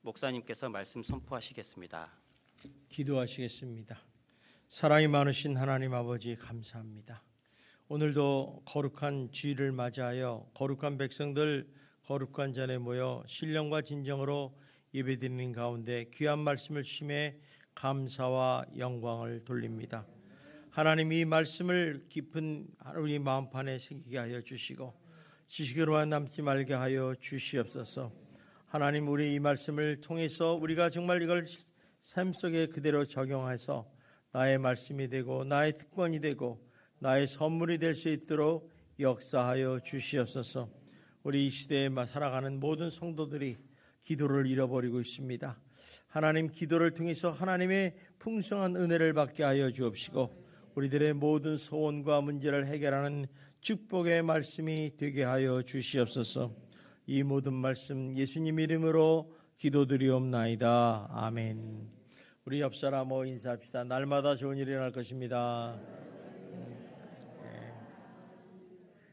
목사님께서 말씀 선포하시겠습니다. 기도하시겠습니다. 사랑이 많으신 하나님 아버지 감사합니다. 오늘도 거룩한 주일을 맞이하여 거룩한 백성들 거룩한 전에 모여 신령과 진정으로 예배드리는 가운데 귀한 말씀을 주심에 감사와 영광을 돌립니다. 하나님, 이 말씀을 깊은 우리 마음판에 새기게 하여 주시고 지식으로만 남지 말게 하여 주시옵소서. 하나님, 우리 이 말씀을 통해서 우리가 정말 이걸 삶 속에 그대로 적용해서 나의 말씀이 되고 나의 특권이 되고 나의 선물이 될 수 있도록 역사하여 주시옵소서. 우리 이 시대에 살아가는 모든 성도들이 기도를 잃어버리고 있습니다. 하나님, 기도를 통해서 하나님의 풍성한 은혜를 받게 하여 주옵시고 우리들의 모든 소원과 문제를 해결하는 축복의 말씀이 되게 하여 주시옵소서. 이 모든 말씀 예수님 이름으로 기도드리옵나이다. 아멘. 우리 옆사람 인사합시다. 날마다 좋은 일이 일어날 것입니다.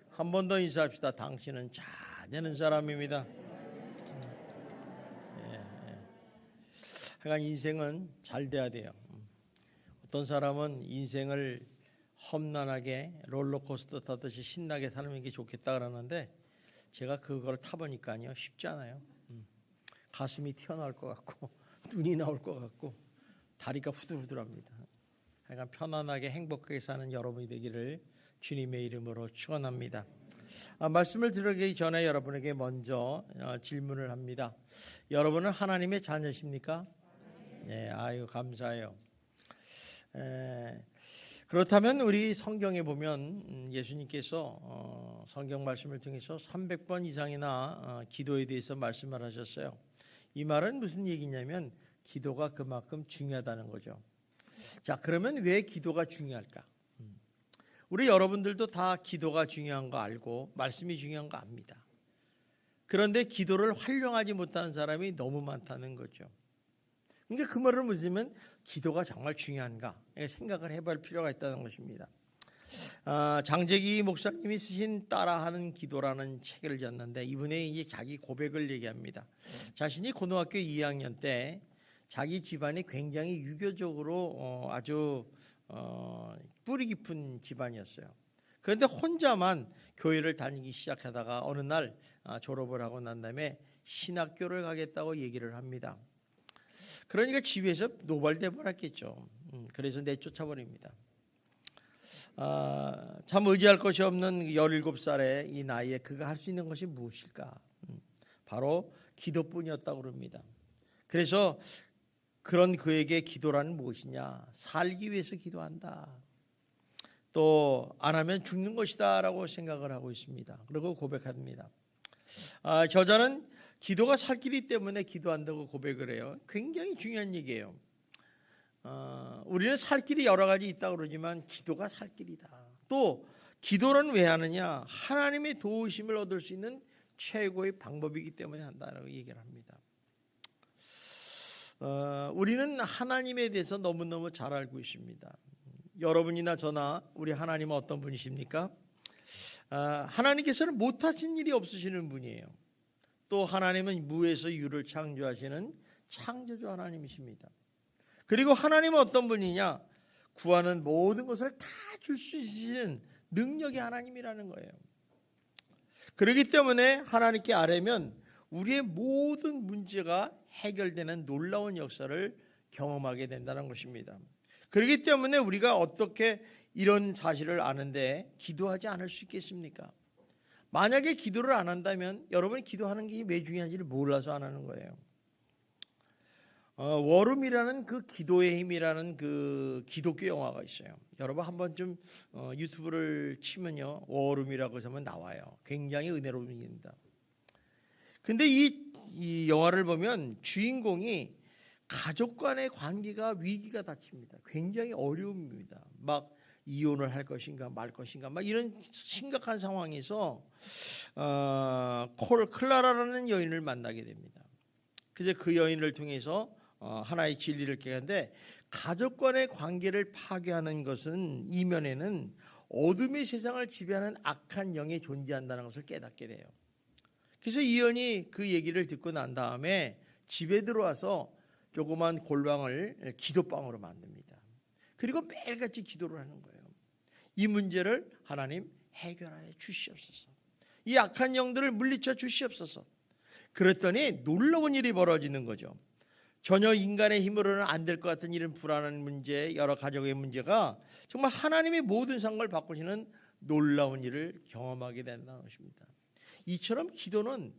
한 번 더 인사합시다. 당신은 잘 되는 사람입니다. 하여간 인생은 잘 돼야 돼요. 어떤 사람은 인생을 험난하게 롤러코스터 타듯이 신나게 사는 게 좋겠다 그러는데 제가 그걸 타보니까요 쉽지 않아요. 가슴이 튀어나올 것 같고 눈이 나올 것 같고 다리가 후들후들합니다. 하여간 편안하게 행복하게 사는 여러분이 되기를 주님의 이름으로 축원합니다. 말씀을 들으기 전에 여러분에게 먼저 질문을 합니다. 여러분은 하나님의 자녀십니까? 네, 아유 감사해요. 그렇다면 우리 성경에 보면 예수님께서 성경 말씀을 통해서 300번 이상이나 기도에 대해서 말씀을 하셨어요. 이 말은 무슨 얘기냐면 기도가 그만큼 중요하다는 거죠. 자, 그러면 왜 기도가 중요할까? 우리 여러분들도 다 기도가 중요한 거 알고 말씀이 중요한 거 압니다. 그런데 기도를 활용하지 못하는 사람이 너무 많다는 거죠. 그러니까 그 말을 묻으면 기도가 정말 중요한가 생각을 해볼 필요가 있다는 것입니다. 장재기 목사님이 쓰신 따라하는 기도라는 책을 졌는데 이분의 이제 자기 고백을 얘기합니다. 자신이 고등학교 2학년 때 자기 집안이 굉장히 유교적으로 아주 뿌리 깊은 집안이었어요. 그런데 혼자만 교회를 다니기 시작하다가 어느 날 졸업을 하고 난 다음에 신학교를 가겠다고 얘기를 합니다. 그러니까 집에서 노발대발했겠죠. 그래서 내쫓아버립니다. 참 의지할 것이 없는 17살의 이 나이에 그가 할 수 있는 것이 무엇일까? 바로 기도뿐이었다고 그럽니다. 그래서 그런 그에게 기도라는 무엇이냐? 살기 위해서 기도한다. 또 안 하면 죽는 것이다 라고 생각을 하고 있습니다. 그리고 고백합니다. 저자는 기도가 살 길이기 때문에 기도한다고 고백을 해요. 굉장히 중요한 얘기예요. 우리는 살 길이 여러 가지 있다고 그러지만 기도가 살 길이다. 또 기도는 왜 하느냐? 하나님의 도우심을 얻을 수 있는 최고의 방법이기 때문에 한다라고 얘기를 합니다. 우리는 하나님에 대해서 너무너무 잘 알고 있습니다. 여러분이나 저나 우리 하나님은 어떤 분이십니까? 하나님께서는 못하신 일이 없으시는 분이에요. 또 하나님은 무에서 유를 창조하시는 창조주 하나님이십니다. 그리고 하나님은 어떤 분이냐? 구하는 모든 것을 다 줄 수 있으신 능력의 하나님이라는 거예요. 그렇기 때문에 하나님께 아뢰면 우리의 모든 문제가 해결되는 놀라운 역사를 경험하게 된다는 것입니다. 그렇기 때문에 우리가 어떻게 이런 사실을 아는데 기도하지 않을 수 있겠습니까? 만약에 기도를 안 한다면 여러분이 기도하는 게 왜 중요한지를 몰라서 안 하는 거예요. 워룸이라는 그 기도의 힘이라는 그 기독교 영화가 있어요. 여러분 한번 좀 유튜브를 치면요 워룸이라고 하면 나와요. 굉장히 은혜로운 얘기입니다. 근데 이 영화를 보면 주인공이 가족 간의 관계가 위기가 닥칩니다. 굉장히 어려움입니다. 막 이혼을 할 것인가 말 것인가 막 이런 심각한 상황에서 클라라라는 여인을 만나게 됩니다. 그래서 그 여인을 통해서 하나의 진리를 깨는데 가족 간의 관계를 파괴하는 것은 이면에는 어둠의 세상을 지배하는 악한 영이 존재한다는 것을 깨닫게 돼요. 그래서 이 여인이 그 얘기를 듣고 난 다음에 집에 들어와서 조그만 골방을 기도방으로 만듭니다. 그리고 매일같이 기도를 하는 거예요. 이 문제를 하나님 해결하여 주시옵소서. 이 악한 영들을 물리쳐 주시옵소서. 그랬더니 놀라운 일이 벌어지는 거죠. 전혀 인간의 힘으로는 안 될 것 같은 이런 불안한 문제, 여러 가족의 문제가 정말 하나님의 모든 상황을 바꾸시는 놀라운 일을 경험하게 된다는 것입니다. 이처럼 기도는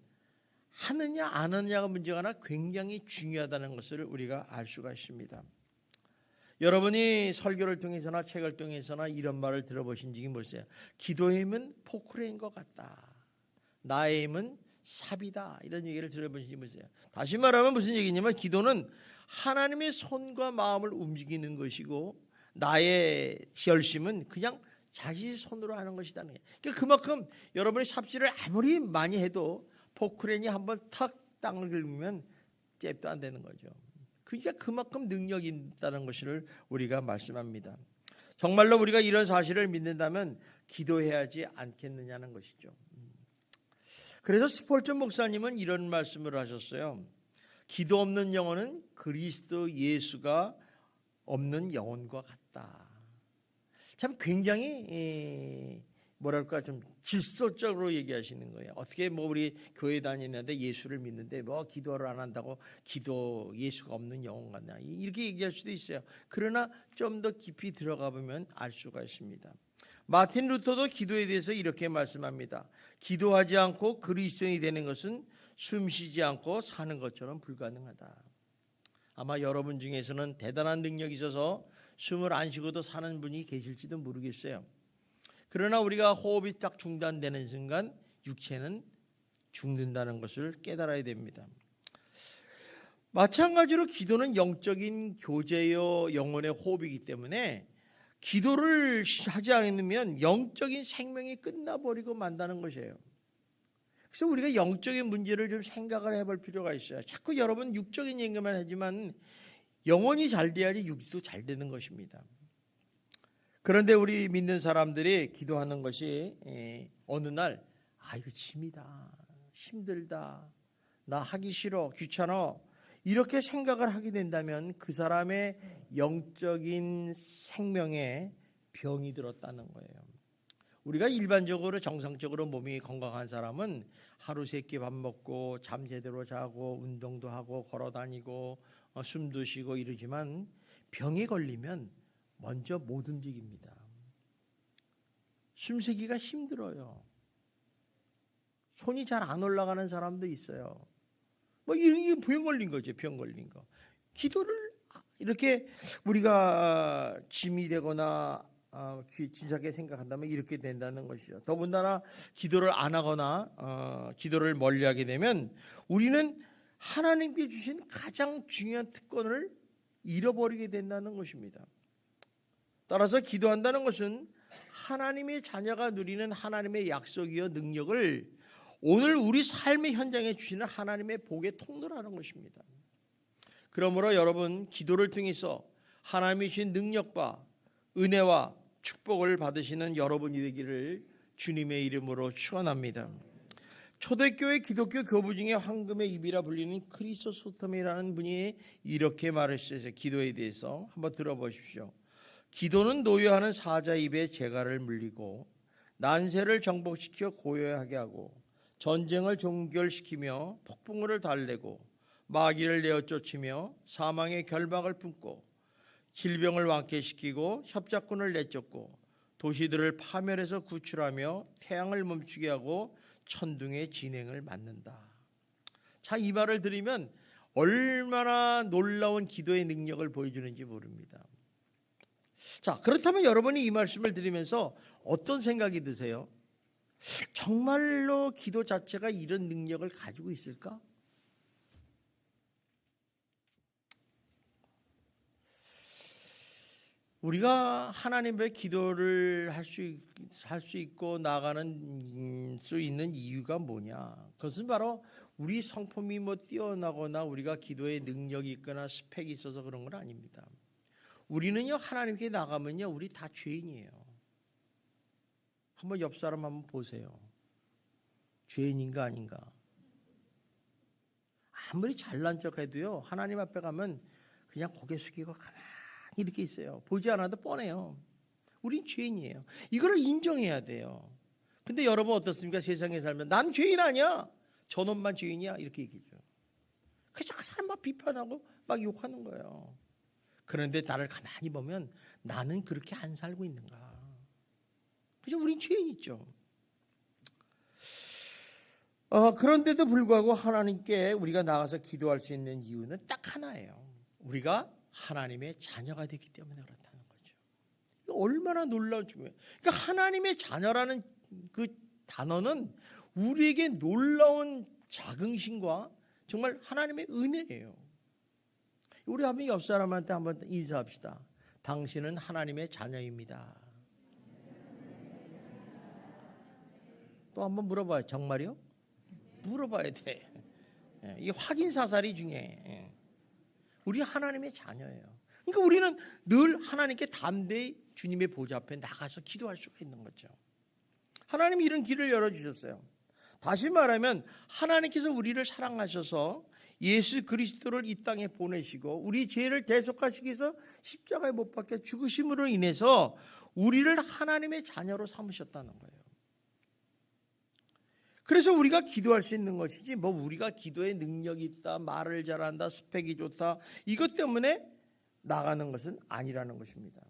하느냐 안 하느냐가 문제가 아니라 굉장히 중요하다는 것을 우리가 알 수가 있습니다. 여러분이 설교를 통해서나 책을 통해서나 이런 말을 들어보신 적이 뭐세요? 기도의 힘은 포크레인 것 같다. 나의 힘은 삽이다. 이런 얘기를 들어보신 적이 뭐세요? 다시 말하면 무슨 얘기냐면 기도는 하나님의 손과 마음을 움직이는 것이고 나의 열심은 그냥 자기 손으로 하는 것이다. 그러니까 그만큼 여러분이 삽질을 아무리 많이 해도 포크레인이 한번 탁 땅을 긁으면 잽도 안 되는 거죠. 그러니까 그만큼 능력이 있다는 것을 우리가 말씀합니다. 정말로 우리가 이런 사실을 믿는다면 기도해야지 않겠느냐는 것이죠. 그래서 스폴전 목사님은 이런 말씀을 하셨어요. 기도 없는 영혼은 그리스도 예수가 없는 영혼과 같다. 참 굉장히 뭐랄까 좀 질서적으로 얘기하시는 거예요. 어떻게 뭐 우리 교회 다니는데 예수를 믿는데 뭐 기도를 안 한다고 기도 예수가 없는 영혼 같냐 이렇게 얘기할 수도 있어요. 그러나 좀 더 깊이 들어가 보면 알 수가 있습니다. 마틴 루터도 기도에 대해서 이렇게 말씀합니다. 기도하지 않고 그리스도인이 되는 것은 숨쉬지 않고 사는 것처럼 불가능하다. 아마 여러분 중에서는 대단한 능력이 있어서 숨을 안 쉬고도 사는 분이 계실지도 모르겠어요. 그러나 우리가 호흡이 딱 중단되는 순간 육체는 죽는다는 것을 깨달아야 됩니다. 마찬가지로 기도는 영적인 교제요 영혼의 호흡이기 때문에 기도를 하지 않으면 영적인 생명이 끝나버리고 만다는 것이에요. 그래서 우리가 영적인 문제를 좀 생각을 해볼 필요가 있어요. 자꾸 여러분 육적인 얘기만 하지만 영혼이 잘 돼야지 육도 잘 되는 것입니다. 그런데 우리 믿는 사람들이 기도하는 것이 어느 날 이거 짐이다, 힘들다, 나 하기 싫어, 귀찮아 이렇게 생각을 하게 된다면 그 사람의 영적인 생명에 병이 들었다는 거예요. 우리가 일반적으로 정상적으로 몸이 건강한 사람은 하루 세 끼 밥 먹고 잠 제대로 자고 운동도 하고 걸어 다니고 숨도 쉬고 이러지만 병에 걸리면 먼저 못 움직입니다. 숨쉬기가 힘들어요. 손이 잘 안 올라가는 사람도 있어요. 뭐 이게 병 걸린 거죠. 병 걸린 거. 기도를 이렇게 우리가 짐이 되거나 진작에 생각한다면 이렇게 된다는 것이죠. 더군다나 기도를 안 하거나 기도를 멀리하게 되면 우리는 하나님께 주신 가장 중요한 특권을 잃어버리게 된다는 것입니다. 따라서 기도한다는 것은 하나님의 자녀가 누리는 하나님의 약속이요 능력을 오늘 우리 삶의 현장에 주시는 하나님의 복의 통로라는 것입니다. 그러므로 여러분 기도를 통해서 하나님이 주신 능력과 은혜와 축복을 받으시는 여러분이 되기를 주님의 이름으로 축원합니다. 초대교회 기독교 교부 중에 황금의 입이라 불리는 크리소스토미라는 분이 이렇게 말했어요. 기도에 대해서 한번 들어보십시오. 기도는 노여하는 사자의 입에 재갈을 물리고 난세를 정복시켜 고요하게 하고 전쟁을 종결시키며 폭풍우를 달래고 마귀를 내어 쫓으며 사망의 결박을 품고 질병을 완쾌시키고 협작군을 내쫓고 도시들을 파멸해서 구출하며 태양을 멈추게 하고 천둥의 진행을 막는다. 자, 이 말을 들으면 얼마나 놀라운 기도의 능력을 보여주는지 모릅니다. 자, 그렇다면 여러분이 이 말씀을 들으면서 어떤 생각이 드세요? 정말로 기도 자체가 이런 능력을 가지고 있을까? 우리가 하나님의 기도를 할 수 있고 나가는 수 있는 이유가 뭐냐? 그것은 바로 우리 성품이 뭐 뛰어나거나 우리가 기도에 능력이 있거나 스펙이 있어서 그런 건 아닙니다. 우리는요 하나님께 나가면요 우리 다 죄인이에요. 한번 옆 사람 한번 보세요. 죄인인가 아닌가? 아무리 잘난 척해도요, 하나님 앞에 가면 그냥 고개 숙이고 가만히 이렇게 있어요. 보지 않아도 뻔해요. 우린 죄인이에요. 이거를 인정해야 돼요. 근데 여러분 어떻습니까? 세상에 살면 난 죄인 아니야, 저놈만 죄인이야, 이렇게 얘기죠. 그래서 그 사람 막 비판하고 막 욕하는 거예요. 그런데 나를 가만히 보면 나는 그렇게 안 살고 있는가? 그죠? 우린 죄인이죠. 그런데도 불구하고 하나님께 우리가 나가서 기도할 수 있는 이유는 딱 하나예요. 우리가 하나님의 자녀가 되기 때문에 그렇다는 거죠. 얼마나 놀라운 중요해요. 그러니까 하나님의 자녀라는 그 단어는 우리에게 놀라운 자긍심과 정말 하나님의 은혜예요. 우리 한번 옆 사람한테 한번 인사합시다. 당신은 하나님의 자녀입니다. 또 한번 물어봐요. 정말요? 물어봐야 돼. 이게 확인 사살이 중요해. 우리 하나님의 자녀예요. 그러니까 우리는 늘 하나님께 담대히 주님의 보좌 앞에 나가서 기도할 수가 있는 거죠. 하나님이 이런 길을 열어주셨어요. 다시 말하면 하나님께서 우리를 사랑하셔서 예수 그리스도를 이 땅에 보내시고 우리 죄를 대속하시기 위해서 십자가에 못 박혀 죽으심으로 인해서 우리를 하나님의 자녀로 삼으셨다는 거예요. 그래서 우리가 기도할 수 있는 것이지 뭐 우리가 기도에 능력이 있다, 말을 잘한다, 스펙이 좋다, 이것 때문에 나가는 것은 아니라는 것입니다.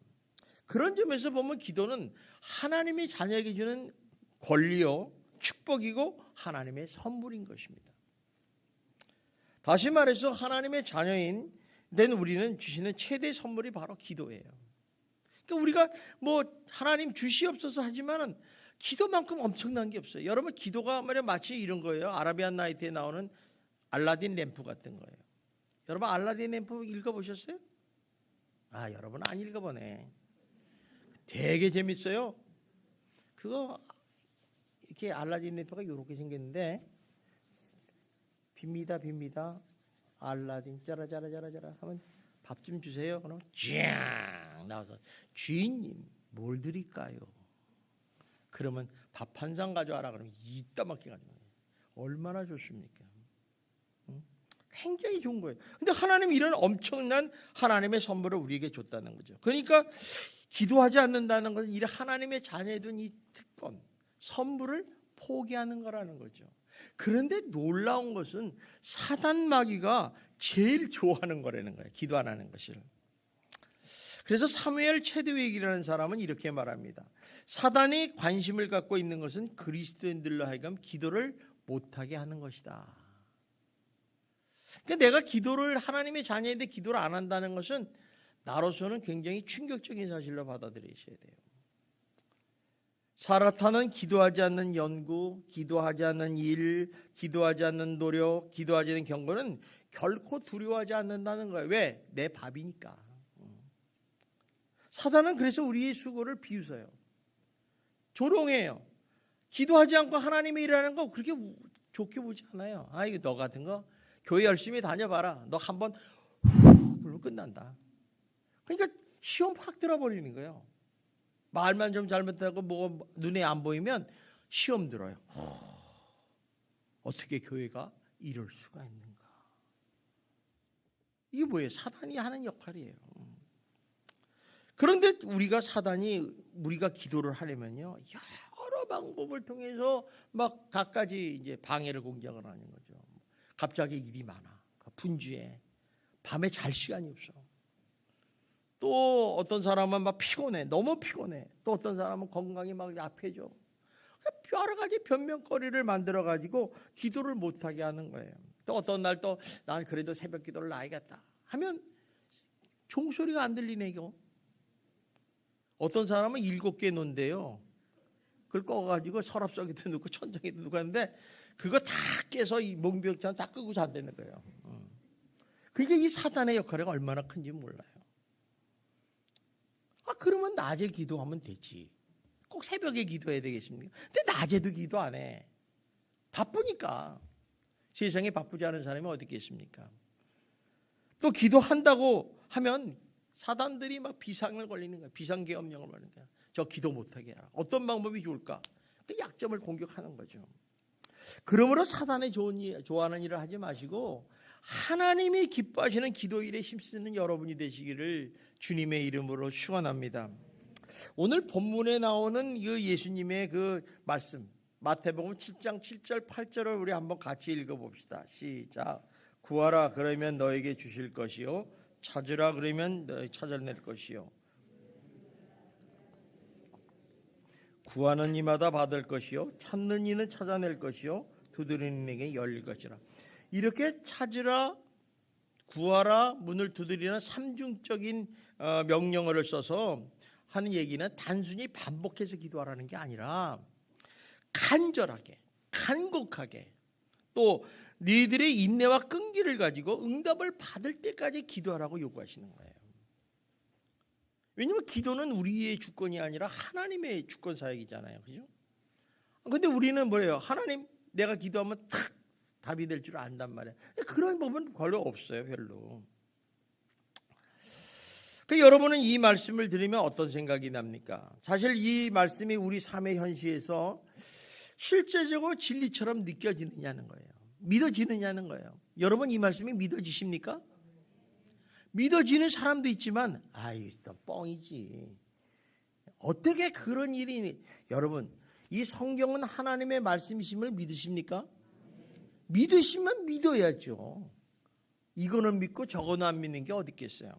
그런 점에서 보면 기도는 하나님의 자녀에게 주는 권리요, 축복이고 하나님의 선물인 것입니다. 다시 말해서 하나님의 자녀인 된 우리는 주시는 최대 선물이 바로 기도예요. 그러니까 우리가 뭐 하나님 주시옵소서 하지만은 기도만큼 엄청난 게 없어요. 여러분 기도가 말이야 마치 이런 거예요. 아라비안 나이트에 나오는 알라딘 램프 같은 거예요. 여러분 알라딘 램프 읽어보셨어요? 아, 여러분 안 읽어보네. 되게 재밌어요. 그거 이렇게 알라딘 램프가 이렇게 생겼는데 빕니다. 알라딘 짜라짜라짜라짜라 하면 밥 좀 주세요. 그러면 쫙 나와서 주인님 뭘 드릴까요? 그러면 밥 한 상 가져와라. 그러면 이따 막게 가져와요. 얼마나 좋습니까? 굉장히 좋은 거예요. 근데 하나님이 이런 엄청난 하나님의 선물을 우리에게 줬다는 거죠. 그러니까 기도하지 않는다는 것은 이 하나님의 자녀에 둔 이 특권, 선물을 포기하는 거라는 거죠. 그런데 놀라운 것은 사단 마귀가 제일 좋아하는 거라는 거예요. 기도 안 하는 것을. 그래서 사무엘 체드윅이라는 사람은 이렇게 말합니다. 사단이 관심을 갖고 있는 것은 그리스도인들로 하여금 기도를 못하게 하는 것이다. 그러니까 내가 기도를 하나님의 자녀인데 기도를 안 한다는 것은 나로서는 굉장히 충격적인 사실로 받아들이셔야 돼요. 사탄은 기도하지 않는 연구, 기도하지 않는 일, 기도하지 않는 노력, 기도하지 않는 경고는 결코 두려워하지 않는다는 거예요. 왜? 내 밥이니까. 사단은 그래서 우리의 수고를 비웃어요. 조롱해요. 기도하지 않고 하나님의 일하는 거 그렇게 좋게 보지 않아요. 아, 이거 너 같은 거 교회 열심히 다녀봐라. 너 한번 후 끝난다. 그러니까 시험 확 들어버리는 거예요. 말만 좀 잘못하고 뭐 눈에 안 보이면 시험 들어요. 어떻게 교회가 이럴 수가 있는가? 이게 뭐예요? 사단이 하는 역할이에요. 그런데 우리가 기도를 하려면요, 여러 방법을 통해서 막 갖가지 이제 방해를 공격을 하는 거죠. 갑자기 일이 많아, 분주해, 밤에 잘 시간이 없어. 또 어떤 사람은 막 피곤해, 너무 피곤해. 또 어떤 사람은 건강이 막 약해져. 여러 가지 변명거리를 만들어 가지고 기도를 못하게 하는 거예요. 또 어떤 날 또 난 그래도 새벽 기도를 놔야겠다 하면 종소리가 안 들리네 이거. 어떤 사람은 7개 놓는데요, 그걸 꺼가지고 서랍 속에도 넣고 천장에도 넣고 하는데 그거 다 깨서 이 몽벽처럼 다 끄고 잔다는 거예요. 그게 이 사단의 역할이 얼마나 큰지 몰라요. 그러면 낮에 기도하면 되지. 꼭 새벽에 기도해야 되겠습니까? 근데 낮에도 기도 안 해. 바쁘니까. 세상에 바쁘지 않은 사람이 어디 있겠습니까? 또 기도한다고 하면 사단들이 막 비상을 걸리는 거야. 비상계엄령을 걸리는 거야. 저 기도 못하게 해라. 어떤 방법이 좋을까? 그 약점을 공격하는 거죠. 그러므로 사단의 좋아하는 일을 하지 마시고 하나님이 기뻐하시는 기도일에 힘쓰는 여러분이 되시기를 주님의 이름으로 축원합니다. 오늘 본문에 나오는 그 예수님의 그 말씀, 마태복음 7장 7절 8절을 우리 한번 같이 읽어봅시다. 시작. 구하라 그러면 너에게 주실 것이요, 찾으라 그러면 너희 찾아낼 것이요, 구하는 이마다 받을 것이요, 찾는 이는 찾아낼 것이요, 두드리는 이에게 열릴 것이라. 이렇게 찾으라, 구하라, 문을 두드리는 삼중적인 명령어를 써서 하는 얘기는 단순히 반복해서 기도하라는 게 아니라 간절하게, 간곡하게, 또 너희들의 인내와 끈기를 가지고 응답을 받을 때까지 기도하라고 요구하시는 거예요. 왜냐하면 기도는 우리의 주권이 아니라 하나님의 주권 사역이잖아요, 그죠? 근데 우리는 뭐예요? 하나님, 내가 기도하면 탁 답이 될 줄 안단 말이에요. 그런 부분은 별로 없어요, 별로. 여러분은 이 말씀을 들으면 어떤 생각이 납니까? 사실 이 말씀이 우리 삶의 현실에서 실제적으로 진리처럼 느껴지느냐는 거예요. 믿어지느냐는 거예요. 여러분 이 말씀이 믿어지십니까? 믿어지는 사람도 있지만 이건 뻥이지. 어떻게 그런 일이. 여러분, 이 성경은 하나님의 말씀이심을 믿으십니까? 믿으시면 믿어야죠. 이거는 믿고 저거는 안 믿는 게 어디 있겠어요.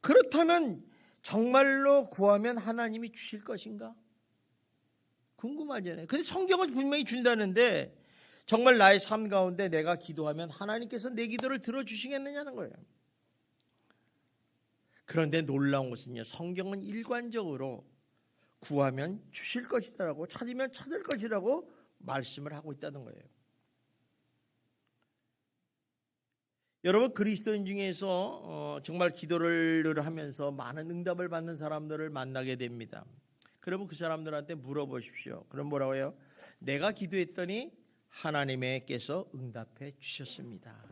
그렇다면 정말로 구하면 하나님이 주실 것인가? 궁금하잖아요. 근데 성경은 분명히 준다는데 정말 나의 삶 가운데 내가 기도하면 하나님께서 내 기도를 들어주시겠느냐는 거예요. 그런데 놀라운 것은요, 성경은 일관적으로 구하면 주실 것이라고, 찾으면 찾을 것이라고 말씀을 하고 있다는 거예요. 여러분, 그리스도인 중에서 정말 기도를 하면서 많은 응답을 받는 사람들을 만나게 됩니다. 그러면 그 사람들한테 물어보십시오. 그럼 뭐라고 해요? 내가 기도했더니 하나님께서 응답해 주셨습니다.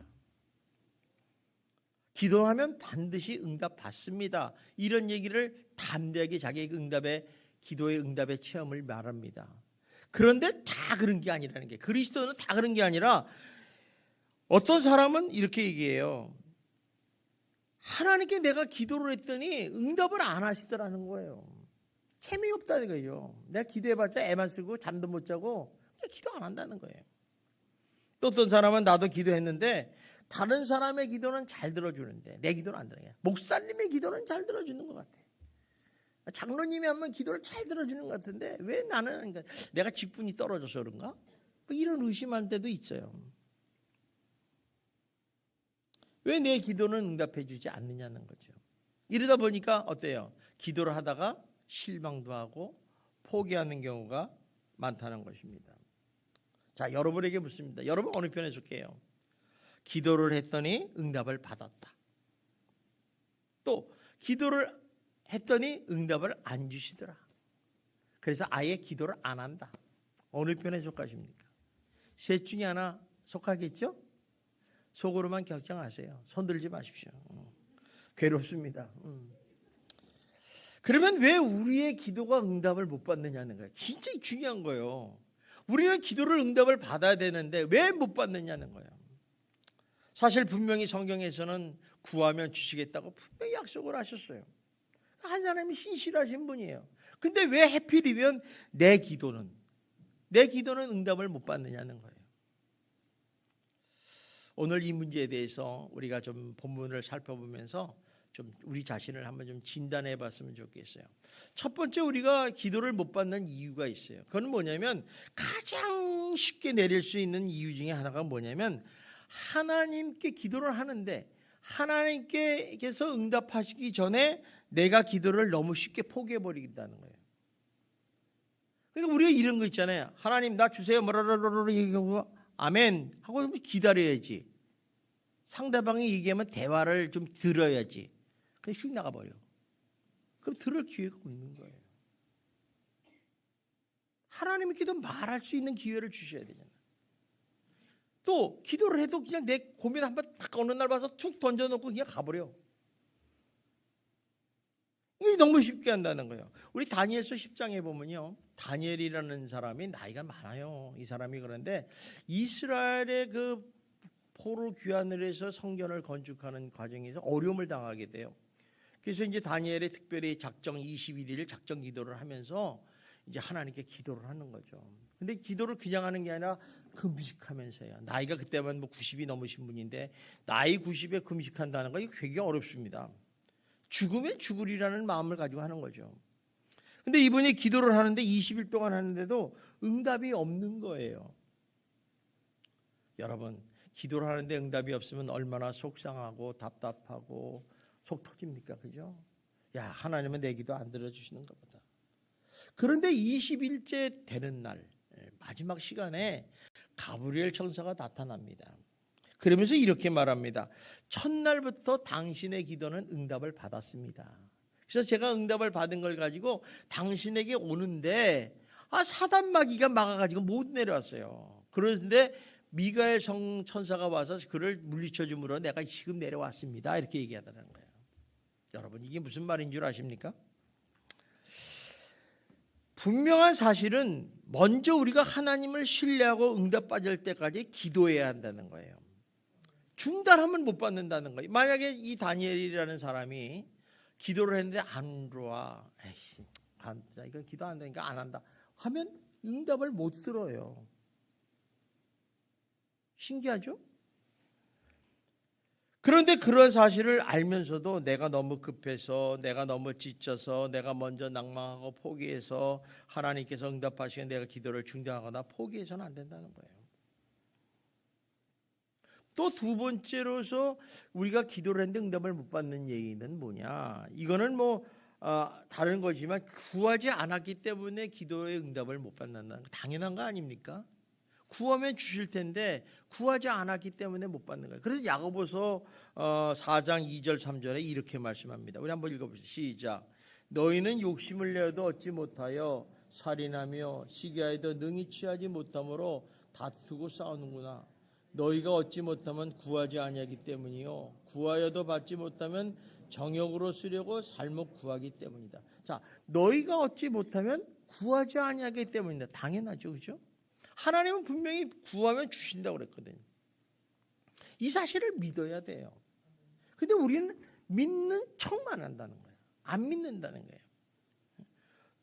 기도하면 반드시 응답 받습니다. 이런 얘기를 담대하게 자기의 기도의 응답의 체험을 말합니다. 그런데 다 그런 게 아니라는 게, 그리스도는 다 그런 게 아니라 어떤 사람은 이렇게 얘기해요. 하나님께 내가 기도를 했더니 응답을 안 하시더라는 거예요. 재미없다는 거예요. 내가 기도해봤자 애만 쓰고 잠도 못 자고 기도 안 한다는 거예요. 또 어떤 사람은 나도 기도했는데 다른 사람의 기도는 잘 들어주는데 내 기도는 안 들어요. 목사님의 기도는 잘 들어주는 것 같아. 장로님이 하면 기도를 잘 들어주는 것 같은데 왜 나는, 내가 직분이 떨어져서 그런가? 뭐 이런 의심할 때도 있어요. 왜 내 기도는 응답해 주지 않느냐는 거죠. 이러다 보니까 어때요? 기도를 하다가 실망도 하고 포기하는 경우가 많다는 것입니다. 자, 여러분에게 묻습니다. 여러분 어느 편에 속해요? 기도를 했더니 응답을 받았다. 또 기도를 했더니 응답을 안 주시더라. 그래서 아예 기도를 안 한다. 어느 편에 속하십니까? 셋 중에 하나 속하겠죠? 속으로만 결정하세요. 손들지 마십시오. 괴롭습니다. 그러면 왜 우리의 기도가 응답을 못 받느냐는 거예요. 진짜 중요한 거예요. 우리는 기도를 응답을 받아야 되는데 왜 못 받느냐는 거예요. 사실 분명히 성경에서는 구하면 주시겠다고 분명히 약속을 하셨어요. 하나님이 신실하신 분이에요. 근데 왜 하필이면 내 기도는 응답을 못 받느냐는 거예요. 오늘 이 문제에 대해서 우리가 좀 본문을 살펴보면서 좀 우리 자신을 한번 좀 진단해 봤으면 좋겠어요. 첫 번째, 우리가 기도를 못 받는 이유가 있어요. 그건 뭐냐면, 가장 쉽게 내릴 수 있는 이유 중에 하나가 뭐냐면, 하나님께 기도를 하는데 하나님께서 응답하시기 전에 내가 기도를 너무 쉽게 포기해 버리겠다는 거예요. 그러니까 우리가 이런 거 있잖아요. 하나님 나 주세요 뭐라라라라 얘기하고 아멘 하고 기다려야지. 상대방이 얘기하면 대화를 좀 들어야지. 그냥 슉 나가버려. 그럼 들을 기회가 없는 거예요. 하나님께도 말할 수 있는 기회를 주셔야 되잖아요. 또 기도를 해도 그냥 내 고민 한번 딱 어느 날 봐서 툭 던져놓고 그냥 가버려. 이게 너무 쉽게 한다는 거예요. 우리 다니엘서 10장에 보면요, 다니엘이라는 사람이 나이가 많아요. 이 사람이 그런데 이스라엘의 그 포로 귀환을 해서 성전을 건축하는 과정에서 어려움을 당하게 돼요. 그래서 이제 다니엘이 특별히 작정 21일 작정 기도를 하면서 이제 하나님께 기도를 하는 거죠. 근데 기도를 그냥 하는 게 아니라 금식하면서요. 나이가 그때만 뭐 90이 넘으신 분인데 나이 90에 금식한다는 거 이거 되게 어렵습니다. 죽으면 죽으리라는 마음을 가지고 하는 거죠. 근데 이분이 기도를 하는데 20일 동안 하는데도 응답이 없는 거예요. 여러분, 기도를 하는데 응답이 없으면 얼마나 속상하고 답답하고 속 터집니까? 그죠? 야, 하나님은 내 기도 안 들어주시는가 보다. 그런데 20일째 되는 날 마지막 시간에 가브리엘 천사가 나타납니다. 그러면서 이렇게 말합니다. 첫날부터 당신의 기도는 응답을 받았습니다. 그래서 제가 응답을 받은 걸 가지고 당신에게 오는데 사단 마귀가 막아가지고 못 내려왔어요. 그런데 미가엘 천사가 와서 그를 물리쳐 줌으로 내가 지금 내려왔습니다. 이렇게 얘기하다는 거예요. 여러분, 이게 무슨 말인 줄 아십니까? 분명한 사실은 먼저 우리가 하나님을 신뢰하고 응답받을 때까지 기도해야 한다는 거예요. 중단하면 못 받는다는 거예요. 만약에 이 다니엘이라는 사람이 기도를 했는데 안 들어와, 에이씨, 이건 기도 안 되니까 안 한다 하면 응답을 못 들어요. 신기하죠? 그런데 그런 사실을 알면서도 내가 너무 급해서, 내가 너무 지쳐서, 내가 먼저 낭망하고 포기해서 하나님께서 응답하시면 내가 기도를 중단하거나 포기해서는 안 된다는 거예요. 또 두 번째로서 우리가 기도를 했는데 응답을 못 받는 얘기는 뭐냐? 이거는 다른 거지만 구하지 않았기 때문에 기도의 응답을 못 받는다는 거 당연한 거 아닙니까? 구하면 주실 텐데 구하지 않았기 때문에 못 받는 거예요. 그래서 야고보서 4장 2절 3절에 이렇게 말씀합니다. 우리 한번 읽어보시죠. 시작. 너희는 욕심을 내어도 얻지 못하여 살인하며 시기하여도 능히 취하지 못함으로 다투고 싸우는구나. 너희가 얻지 못하면 구하지 아니하기 때문이요 구하여도 받지 못하면 정욕으로 쓰려고 잘못 구하기 때문이다. 자, 너희가 얻지 못하면 구하지 아니하기 때문이다. 당연하죠, 그렇죠? 하나님은 분명히 구하면 주신다고 그랬거든요. 이 사실을 믿어야 돼요. 근데 우리는 믿는 척만 한다는 거예요. 안 믿는다는 거예요.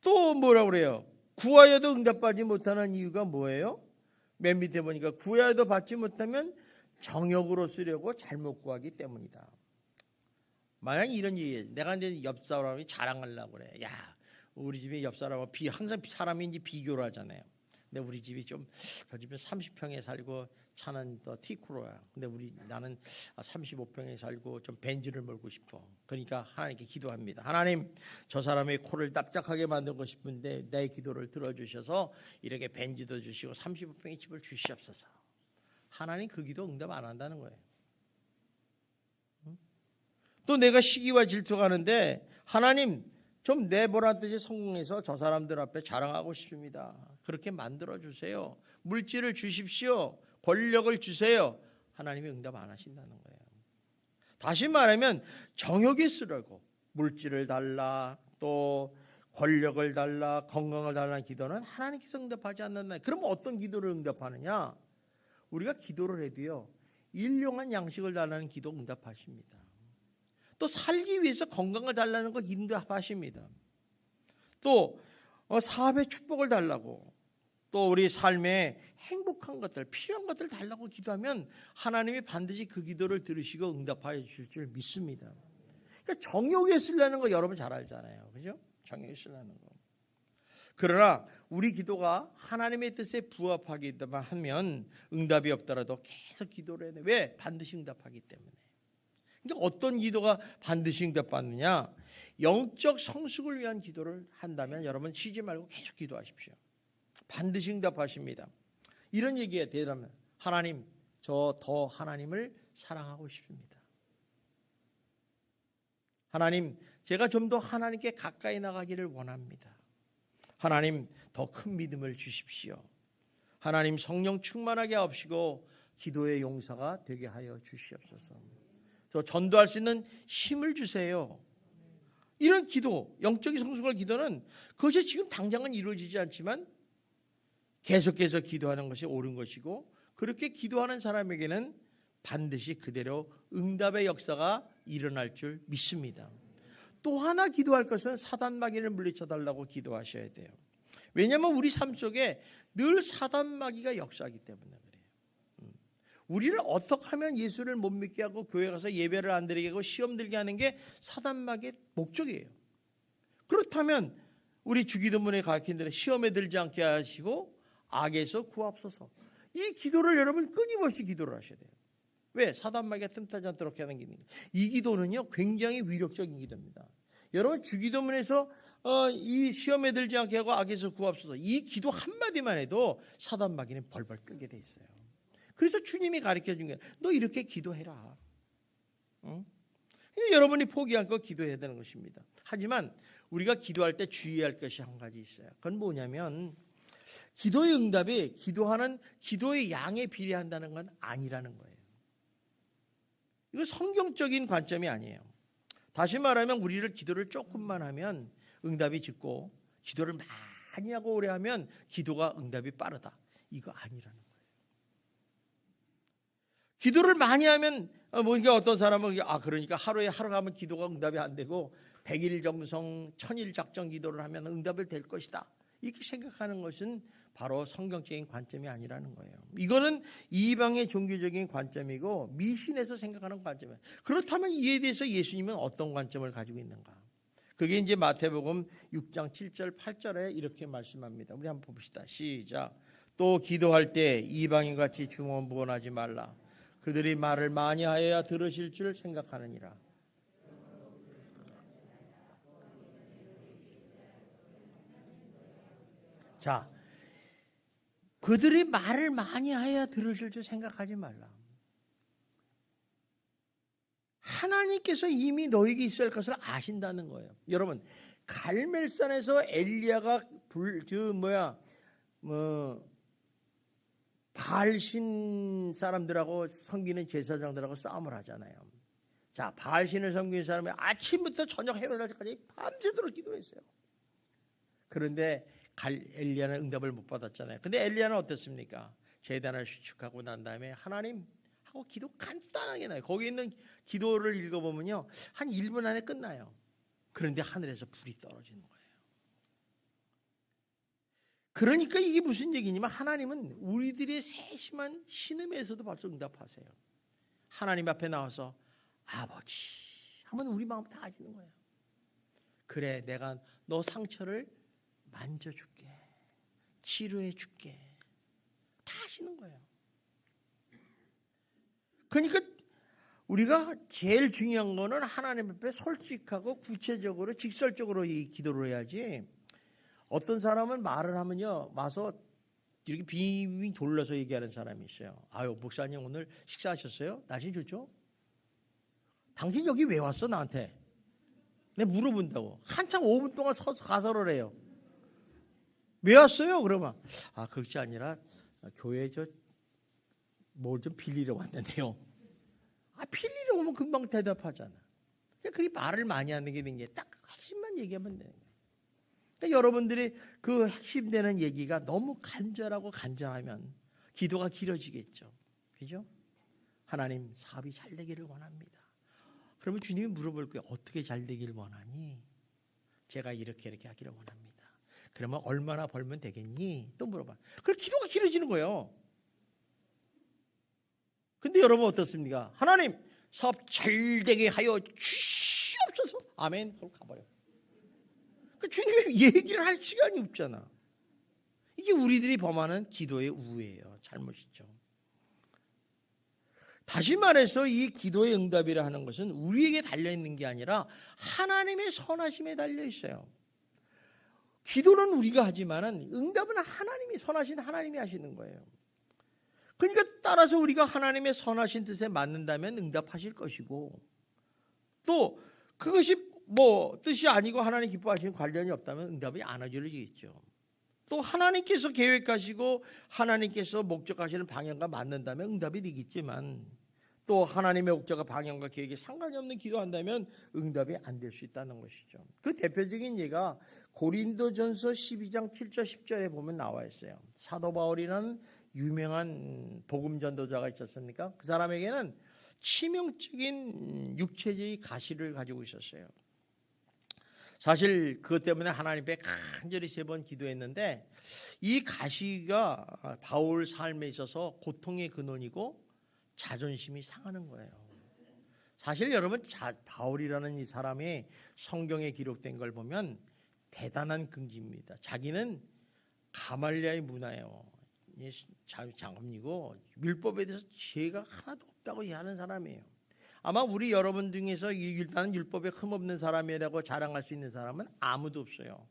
또 뭐라고 그래요? 구하여도 응답받지 못하는 이유가 뭐예요? 맨 밑에 보니까 구하여도 받지 못하면 정욕으로 쓰려고 잘못 구하기 때문이다. 만약 이런 얘기예요. 내가 이제 옆 사람이 자랑하려고 그래. 야, 우리 집에 옆 사람하고 항상 사람이 이제 비교를 하잖아요. 근데 우리 집이 저 집에 30평에 살고 차는 또 티쿠로야. 근데 나는 35평에 살고 좀 벤츠를 몰고 싶어. 그러니까 하나님께 기도합니다. 하나님, 저 사람의 코를 납작하게 만들고 싶은데 내 기도를 들어주셔서 이렇게 벤츠도 주시고 35평의 집을 주시옵소서. 하나님 그 기도 응답 안 한다는 거예요. 또 내가 시기와 질투가 하는데 하나님 좀 내보라듯이 성공해서 저 사람들 앞에 자랑하고 싶습니다. 그렇게 만들어주세요. 물질을 주십시오. 권력을 주세요. 하나님이 응답 안 하신다는 거예요. 다시 말하면 정욕에 쓰려고 물질을 달라, 또 권력을 달라, 건강을 달라는 기도는 하나님께서 응답하지 않는다. 그럼 어떤 기도를 응답하느냐? 우리가 기도를 해도요, 일용한 양식을 달라는 기도 응답하십니다. 또 살기 위해서 건강을 달라는 거 응답하십니다. 또 사업의 축복을 달라고, 또 우리 삶에 행복한 것들, 필요한 것들 달라고 기도하면 하나님이 반드시 그 기도를 들으시고 응답하여 주실 줄 믿습니다. 그러니까 정욕에 쓰려는 거 여러분 잘 알잖아요. 그죠? 정욕에 쓰려는 거. 그러나 우리 기도가 하나님의 뜻에 부합하기만 하면 응답이 없더라도 계속 기도를 해요. 왜? 반드시 응답하기 때문에. 그러니까 어떤 기도가 반드시 응답받느냐? 영적 성숙을 위한 기도를 한다면 여러분 쉬지 말고 계속 기도하십시오. 반드시 응답하십니다. 이런 얘기에 대하면 하나님, 저 더 하나님을 사랑하고 싶습니다. 하나님, 제가 좀 더 하나님께 가까이 나가기를 원합니다. 하나님, 더 큰 믿음을 주십시오. 하나님, 성령 충만하게 하옵시고 기도의 용사가 되게 하여 주시옵소서. 저 전도할 수 있는 힘을 주세요. 이런 기도, 영적인 성숙할 기도는 그것이 지금 당장은 이루어지지 않지만 계속해서 기도하는 것이 옳은 것이고, 그렇게 기도하는 사람에게는 반드시 그대로 응답의 역사가 일어날 줄 믿습니다. 또 하나 기도할 것은 사단 마귀를 물리쳐달라고 기도하셔야 돼요. 왜냐하면 우리 삶 속에 늘 사단 마귀가 역사하기 때문에 그래요. 우리를 어떻게 하면 예수를 못 믿게 하고 교회 가서 예배를 안 드리게 하고 시험 들게 하는 게 사단 마귀의 목적이에요. 그렇다면 우리 주기도문에 가르친 대로 시험에 들지 않게 하시고 악에서 구하옵소서. 이 기도를 여러분 끊임없이 기도를 하셔야 돼요. 왜? 사단 마귀가 틈타지 않도록 하는 기도입니다. 이 기도는요 굉장히 위력적인 기도입니다. 여러분 주기도문에서 이 시험에 들지 않게 하고 악에서 구하옵소서, 이 기도 한마디만 해도 사단 마귀는 벌벌 끓게 돼 있어요. 그래서 주님이 가르쳐 준 게 너 이렇게 기도해라. 응? 여러분이 포기할 거 기도해야 되는 것입니다. 하지만 우리가 기도할 때 주의할 것이 한 가지 있어요. 그건 뭐냐면 기도의 응답이 기도하는 기도의 양에 비례한다는 건 아니라는 거예요. 이거 성경적인 관점이 아니에요. 다시 말하면 우리를 기도를 조금만 하면 응답이 짙고 기도를 많이 하고 오래 하면 기도가 응답이 빠르다. 이거 아니라는 거예요. 기도를 많이 하면 뭔가 어떤 사람은 그러니까 하루에 하루 가면 기도가 응답이 안 되고 100일 정성 1000일 작정 기도를 하면 응답이 될 것이다. 이렇게 생각하는 것은 바로 성경적인 관점이 아니라는 거예요. 이거는 이방의 종교적인 관점이고 미신에서 생각하는 관점이에요. 그렇다면 이에 대해서 예수님은 어떤 관점을 가지고 있는가? 그게 이제 마태복음 6장 7절 8절에 이렇게 말씀합니다. 우리 한번 봅시다. 시작. 또 기도할 때 이방인같이 중언부언하지 말라. 그들이 말을 많이 하여야 들으실 줄 생각하느니라. 자, 그들이 말을 많이 해야 들으실 줄 생각하지 말라. 하나님께서 이미 너에게 있어야 할 것을 아신다는 거예요. 여러분, 갈멜산에서 엘리야가 바알신 사람들하고 섬기는 제사장들하고 싸움을 하잖아요. 자, 바알신을 섬기는 사람이 아침부터 저녁 해외날까지 밤새도록 기도했어요. 그런데 엘리야는 응답을 못 받았잖아요. 근데 엘리야는 어땠습니까? 제단을 수축하고 난 다음에 하나님 하고 기도 간단하게 나요. 거기 있는 기도를 읽어보면요 한 1분 안에 끝나요. 그런데 하늘에서 불이 떨어지는 거예요. 그러니까 이게 무슨 얘기냐면 하나님은 우리들의 세심한 신음에서도 벌써 응답하세요. 하나님 앞에 나와서 아버지 하면 우리 마음 다 아시는 거예요. 그래, 내가 너 상처를 만져줄게, 치료해줄게, 다 하시는 거예요. 그러니까 우리가 제일 중요한 거는 하나님 앞에 솔직하고 구체적으로 직설적으로 이 기도를 해야지. 어떤 사람은 말을 하면요 와서 이렇게 빙빙 돌려서 얘기하는 사람이 있어요. 아유, 목사님 오늘 식사하셨어요? 날씨 좋죠? 당신 여기 왜 왔어 나한테? 내가 물어본다고. 한참 5분 동안 서서 가설을 해요. 왜 왔어요? 그러면 그것이 아니라 교회 뭘 좀 빌리러 왔는데요. 빌리러 오면 금방 대답하잖아. 그게 말을 많이 하는 게 딱 핵심만 얘기하면 되는 거예요. 그러니까 여러분들이 그 핵심되는 얘기가 너무 간절하고 간절하면 기도가 길어지겠죠. 그죠? 하나님 사업이 잘 되기를 원합니다. 그러면 주님이 물어볼 거예요. 어떻게 잘 되기를 원하니? 제가 이렇게 하기를 원합니다. 그러면 얼마나 벌면 되겠니? 또 물어봐. 그럼 기도가 길어지는 거예요. 근데 여러분 어떻습니까? 하나님 사업 잘 되게 하여 주시옵소서. 아멘. 그럼 가버려. 주님이 얘기를 할 시간이 없잖아. 이게 우리들이 범하는 기도의 우예요. 잘못이죠. 다시 말해서 이 기도의 응답이라 하는 것은 우리에게 달려있는 게 아니라 하나님의 선하심에 달려있어요. 기도는 우리가 하지만 응답은 하나님이 선하신 하나님이 하시는 거예요. 그러니까 따라서 우리가 하나님의 선하신 뜻에 맞는다면 응답하실 것이고, 또 그것이 뜻이 아니고 하나님 기뻐하시는 관련이 없다면 응답이 안 이루어지겠죠. 또 하나님께서 계획하시고 하나님께서 목적하시는 방향과 맞는다면 응답이 되겠지만, 또 하나님의 목적과 방향과 계획에 상관이 없는 기도한다면 응답이 안 될 수 있다는 것이죠. 그 대표적인 예가 고린도전서 12장 7절 10절에 보면 나와 있어요. 사도 바울이라는 유명한 복음 전도자가 있었습니까? 그 사람에게는 치명적인 육체적인 가시를 가지고 있었어요. 사실 그것 때문에 하나님 앞에 간절히 3번 기도했는데 이 가시가 바울 삶에 있어서 고통의 근원이고 자존심이 상하는 거예요. 사실 여러분 바울이라는 이 사람이 성경에 기록된 걸 보면 대단한 긍지입니다. 자기는 가말리아의 문화예요. 장엄이고 율법에 대해서 죄가 하나도 없다고 하는 사람이에요. 아마 우리 여러분 중에서 나는 율법에 흠없는 사람이라고 자랑할 수 있는 사람은 아무도 없어요.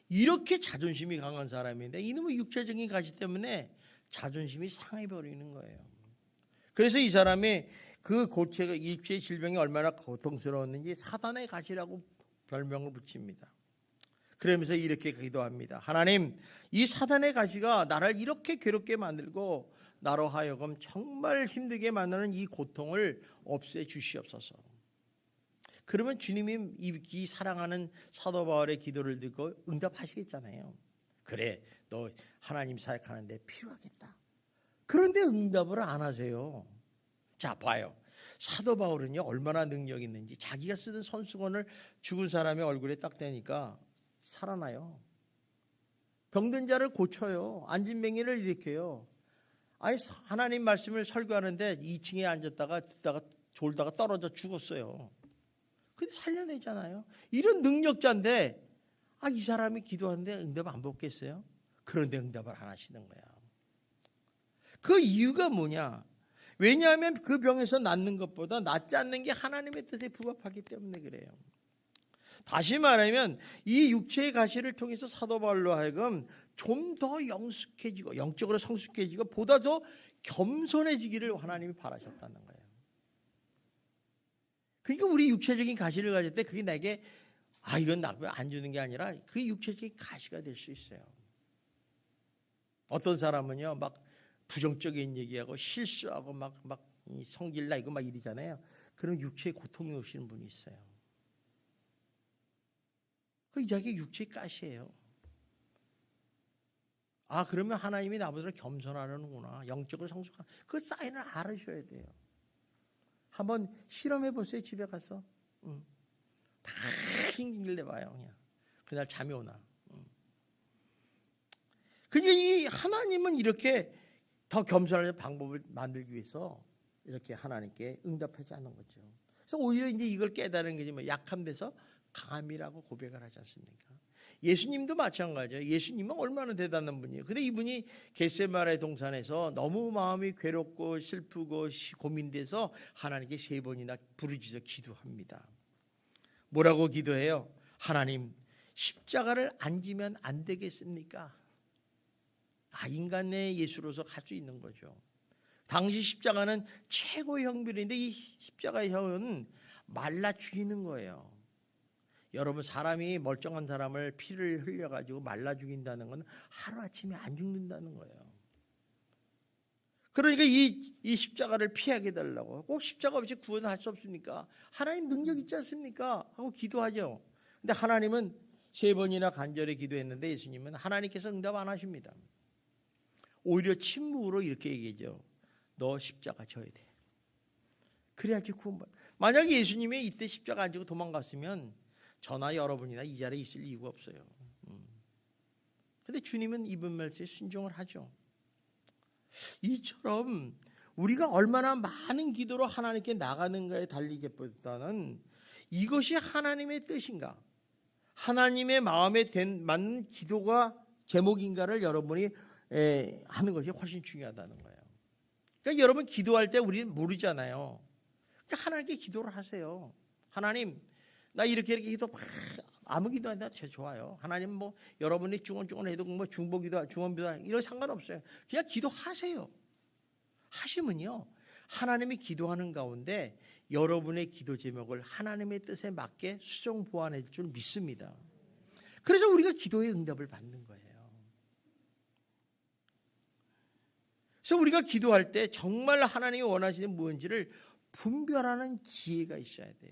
이렇게 자존심이 강한 사람인데 이놈의 육체적인 가시 때문에 자존심이 상해버리는 거예요. 그래서 이 사람이 그 고체가 육체의 질병이 얼마나 고통스러웠는지 사단의 가시라고 별명을 붙입니다. 그러면서 이렇게 기도합니다. 하나님, 이 사단의 가시가 나를 이렇게 괴롭게 만들고 나로 하여금 정말 힘들게 만드는 이 고통을 없애 주시옵소서. 그러면 주님이 이 사랑하는 사도 바울의 기도를 듣고 응답하시겠잖아요. 그래, 너 하나님 사역하는데 필요하겠다. 그런데 응답을 안 하세요. 자, 봐요. 사도 바울은요 얼마나 능력이 있는지 자기가 쓰던 손수건을 죽은 사람의 얼굴에 딱 대니까 살아나요. 병든 자를 고쳐요. 안진뱅이를 일으켜요. 아니 하나님 말씀을 설교하는데 2층에 앉았다가 듣다가 졸다가 떨어져 죽었어요. 근데 살려내잖아요. 이런 능력자인데 이 사람이 기도하는데 응답 안 받겠어요? 그런데 응답을 안 하시는 거야. 그 이유가 뭐냐? 왜냐하면 그 병에서 낫는 것보다 낫지 않는 게 하나님의 뜻에 부합하기 때문에 그래요. 다시 말하면 이 육체의 가시를 통해서 사도 바울로 하여금 좀 더 영숙해지고 영적으로 성숙해지고 보다 더 겸손해지기를 하나님이 바라셨다는 거예요. 그러니까 우리 육체적인 가시를 가질 때 그게 내게 이건 나 안 주는 게 아니라 그게 육체적인 가시가 될 수 있어요. 어떤 사람은요 막 부정적인 얘기하고 실수하고 막 성질나 이거 막 이러잖아요. 그런 육체의 고통이 오시는 분이 있어요. 그 자기 육체의 가시예요. 그러면 하나님이 나보다 겸손하는구나. 영적으로 성숙한 그 사인을 알으셔야 돼요. 한번 실험해 보세요. 집에 가서 다 힘을 내봐요. 그냥 그날 잠이 오나. 그러니까 이 하나님은 이렇게 더 겸손한 방법을 만들기 위해서 이렇게 하나님께 응답하지 않는 거죠. 그래서 오히려 이제 이걸 깨달은 게 뭐 약한 데서 강함이라고 고백을 하지 않습니까? 예수님도 마찬가지예요. 예수님은 얼마나 대단한 분이에요. 근데 이분이 겟세마네 동산에서 너무 마음이 괴롭고 슬프고 고민돼서 하나님께 3번이나 부르짖어 기도합니다. 뭐라고 기도해요? 하나님, 십자가를 안 지면 안 되겠습니까? 인간의 예수로서 갈 수 있는 거죠. 당시 십자가는 최고의 형벌인데 이 십자가의 형은 말라 죽이는 거예요. 여러분 사람이 멀쩡한 사람을 피를 흘려가지고 말라 죽인다는 건 하루아침에 안 죽는다는 거예요. 그러니까 이 십자가를 피하게 해달라고. 꼭 십자가 없이 구원할 수 없습니까? 하나님 능력 있지 않습니까? 하고 기도하죠. 근데 하나님은 3번이나 간절히 기도했는데 예수님은 하나님께서 응답 안 하십니다. 오히려 침묵으로 이렇게 얘기하죠. 너 십자가 져야 돼. 그래야지 구원받아. 만약에 예수님이 이때 십자가 안 지고 도망갔으면 저나 여러분이나 이 자리에 있을 이유가 없어요. 그런데 주님은 이분 말씀에 순종을 하죠. 이처럼 우리가 얼마나 많은 기도로 하나님께 나가는가에 달리기보다는 이것이 하나님의 뜻인가, 하나님의 마음에 맞는 기도가 제목인가를 여러분이 하는 것이 훨씬 중요하다는 거예요. 그러니까 여러분 기도할 때 우리는 모르잖아요. 그러니까 하나님께 기도를 하세요. 하나님, 나 이렇게 기도 아무 기도해도 좋아요. 하나님 뭐 여러분이 중언중언 해도 뭐 중보기도 중언기도 이런 상관없어요. 그냥 기도하세요. 하시면요 하나님이 기도하는 가운데 여러분의 기도 제목을 하나님의 뜻에 맞게 수정 보완해 줄 믿습니다. 그래서 우리가 기도의 응답을 받는 거예요. 그래서 우리가 기도할 때 정말 하나님이 원하시는 무엇인지를 분별하는 지혜가 있어야 돼요.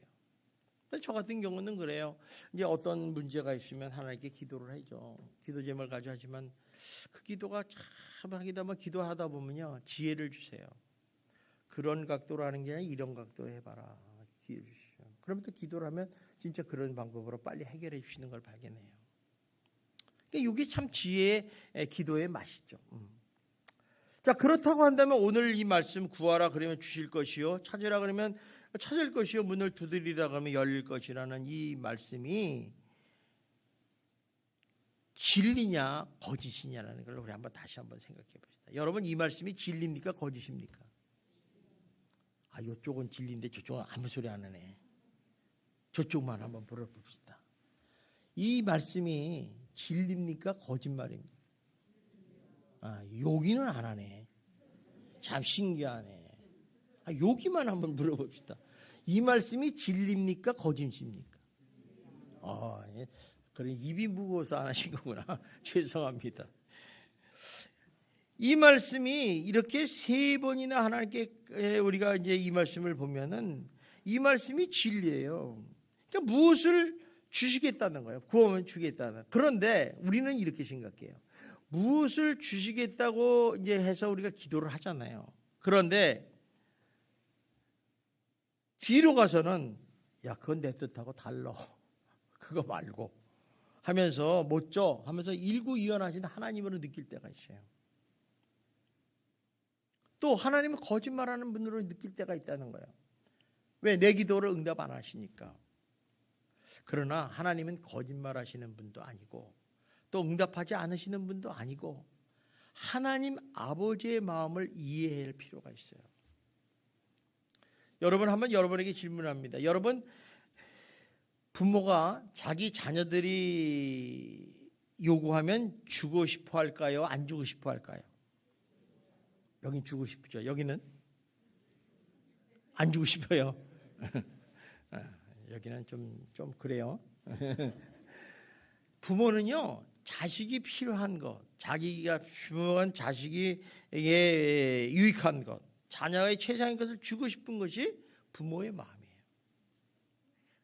저 같은 경우는 그래요. 이제 어떤 문제가 있으면 하나님께 기도를 하죠. 기도 제목을 가지고 하지만 그 기도가 참 기도하다 보면요 지혜를 주세요. 그런 각도로 하는 게 아니라 이런 각도로 해봐라. 기회를 주시죠. 그러면 또 기도를 하면 진짜 그런 방법으로 빨리 해결해 주시는 걸 발견해요. 그러니까 이게 참 지혜의 기도의 맛이죠. 자, 그렇다고 한다면 오늘 이 말씀 구하라 그러면 주실 것이요, 찾으라 그러면 찾을 것이요, 문을 두드리라 그러면 열릴 것이라는 이 말씀이 진리냐 거짓이냐라는 걸 우리 다시 한번 생각해 봅시다. 여러분, 이 말씀이 진리입니까 거짓입니까? 이쪽은 진리인데 저쪽은 아무 소리 안 하네. 저쪽만 한번 물어봅시다. 이 말씀이 진리입니까 거짓말입니까? 여기는 안 하네. 참 신기하네. 여기만 한번 물어봅시다. 이 말씀이 진리입니까 거짓입니까? 그래, 입이 무거워서 안 하신 거구나. 죄송합니다. 이 말씀이 이렇게 세 번이나 하나님께 우리가 이제 이 말씀을 보면은 이 말씀이 진리예요. 그러니까 무엇을 주시겠다는 거예요. 구하면 주겠다는. 그런데 우리는 이렇게 생각해요. 무엇을 주시겠다고 이제 해서 우리가 기도를 하잖아요. 그런데 뒤로 가서는 그건 내 뜻하고 달라. 그거 말고 하면서 못 줘 하면서 일구이연하신 하나님으로 느낄 때가 있어요. 또 하나님은 거짓말하는 분으로 느낄 때가 있다는 거예요. 왜? 내 기도를 응답 안 하시니까. 그러나 하나님은 거짓말하시는 분도 아니고 또 응답하지 않으시는 분도 아니고 하나님 아버지의 마음을 이해할 필요가 있어요. 여러분, 한번 여러분에게 질문합니다. 여러분, 부모가 자기 자녀들이 요구하면 주고 싶어 할까요? 안 주고 싶어 할까요? 여긴 주고 싶죠. 여기는 안 주고 싶어요. 여기는 좀 그래요. 부모는요, 자식이 필요한 것, 자기가 필요한 자식이 유익한 것, 자녀의 최상의 것을 주고 싶은 것이 부모의 마음이에요.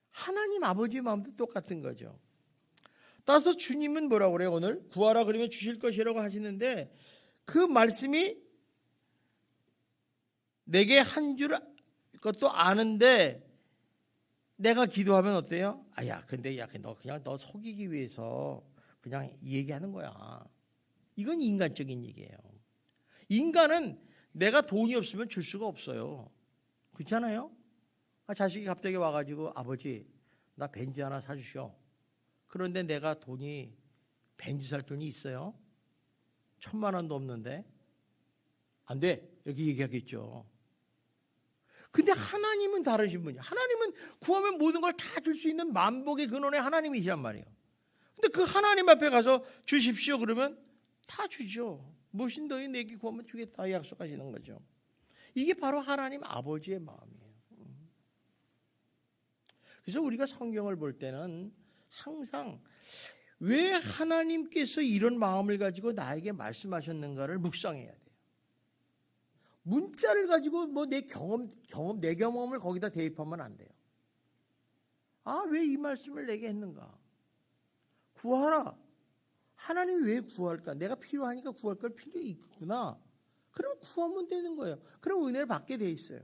하나님 아버지의 마음도 똑같은 거죠. 따라서 주님은 뭐라고 그래요? 오늘 구하라 그러면 주실 것이라고 하시는데 그 말씀이 내게 한 줄 것도 아는데 내가 기도하면 어때요? 근데 너 속이기 위해서 그냥 얘기하는 거야. 이건 인간적인 얘기예요. 인간은 내가 돈이 없으면 줄 수가 없어요. 그렇잖아요? 자식이 갑자기 와가지고 아버지 나 벤지 하나 사주시오. 그런데 내가 벤지 살 돈이 있어요? 1,000만 원도 없는데 안 돼. 이렇게 얘기하겠죠. 근데 하나님은 다르신 분이에요. 하나님은 구하면 모든 걸 다 줄 수 있는 만복의 근원의 하나님이시란 말이에요. 근데 그 하나님 앞에 가서 주십시오 그러면 다 주죠. 무엇인 너희 내게 구하면 주겠다 약속하시는 거죠. 이게 바로 하나님 아버지의 마음이에요. 그래서 우리가 성경을 볼 때는 항상 왜 하나님께서 이런 마음을 가지고 나에게 말씀하셨는가를 묵상해야 돼요. 문자를 가지고 내 경험을 거기다 대입하면 안 돼요. 왜 이 말씀을 내게 했는가? 구하라. 하나님이 왜 구할까? 내가 필요하니까 구할 걸 필요 있구나. 그럼 구하면 되는 거예요. 그럼 은혜를 받게 돼 있어요.